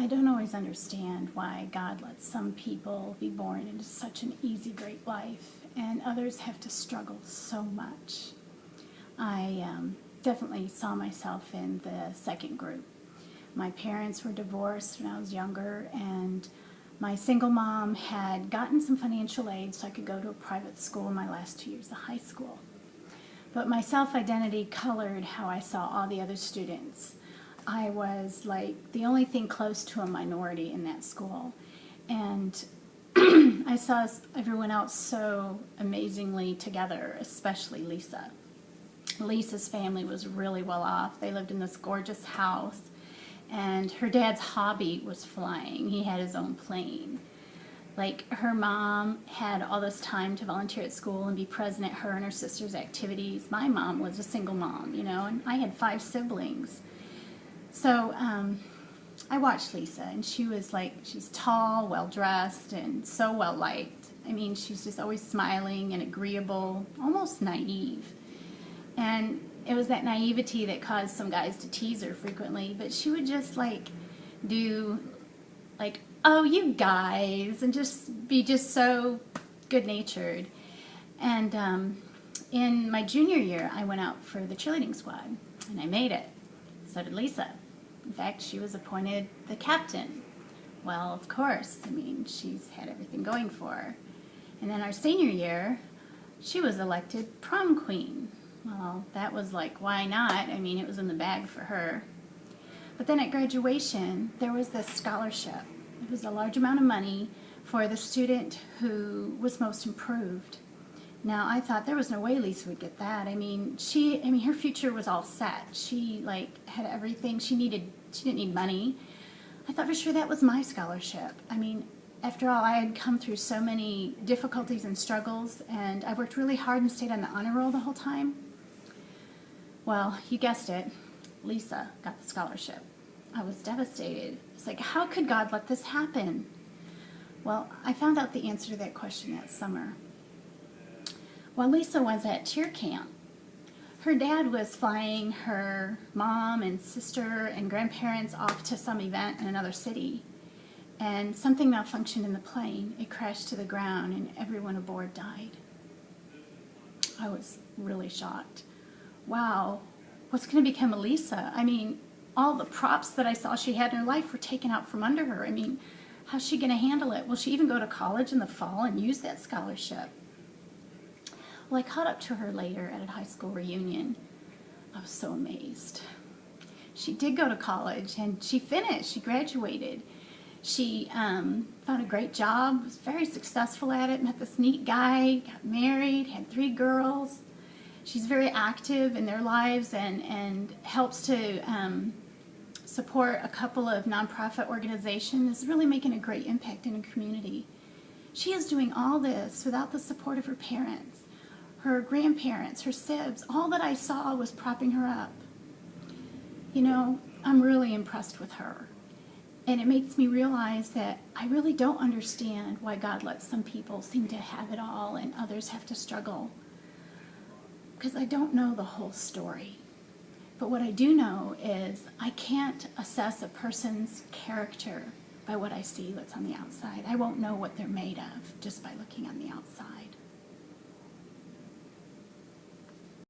I don't always understand why God lets some people be born into such an easy, great life, and others have to struggle so much. I definitely saw myself in the second group. My parents were divorced when I was younger, and my single mom had gotten some financial aid so I could go to a private school in my last 2 years of high school. But my self-identity colored how I saw all the other students. I was like the only thing close to a minority in that school. And I saw everyone else so amazingly together, especially Lisa. Lisa's family was really well off. They lived in this gorgeous house, and her dad's hobby was flying. He had his own plane. Like, her mom had all this time to volunteer at school and be present at her and her sister's activities. My mom was a single mom, and I had 5 siblings. So I watched Lisa, and she's tall, well-dressed, and so well-liked. I mean, she's just always smiling and agreeable, almost naive. And it was that naivety that caused some guys to tease her frequently, but she would just do oh, you guys, and just be just so good-natured. And in my junior year, I went out for the cheerleading squad, and I made it. So did Lisa. In fact, she was appointed the captain. Well, of course, I mean, she's had everything going for her. And then our senior year, she was elected prom queen. Well, that was why not? I mean, it was in the bag for her. But then at graduation, there was this scholarship. It was a large amount of money for the student who was most improved. Now, I thought there was no way Lisa would get that. I mean, her future was all set. She had everything she needed. She didn't need money. I thought for sure that was my scholarship. I mean, after all, I had come through so many difficulties and struggles, and I worked really hard and stayed on the honor roll the whole time. Well, you guessed it, Lisa got the scholarship. I was devastated. It's like, how could God let this happen? Well, I found out the answer to that question that summer. While Lisa was at cheer camp, her dad was flying her mom and sister and grandparents off to some event in another city, and something malfunctioned in the plane. It crashed to the ground, and everyone aboard died. I was really shocked. Wow, what's going to become of Lisa? I mean, all the props that I saw she had in her life were taken out from under her. I mean, how's she going to handle it? Will she even go to college in the fall and use that scholarship? Well, I caught up to her later at a high school reunion. I was so amazed. She did go to college, and she finished. She graduated. She found a great job, was very successful at it, met this neat guy, got married, had 3 girls. She's very active in their lives and helps to support a couple of nonprofit organizations, really making a great impact in her community. She is doing all this without the support of her parents, her grandparents, her sibs. All that I saw was propping her up. I'm really impressed with her. And it makes me realize that I really don't understand why God lets some people seem to have it all and others have to struggle. Because I don't know the whole story. But what I do know is I can't assess a person's character by what I see, what's on the outside. I won't know what they're made of just by looking on the outside.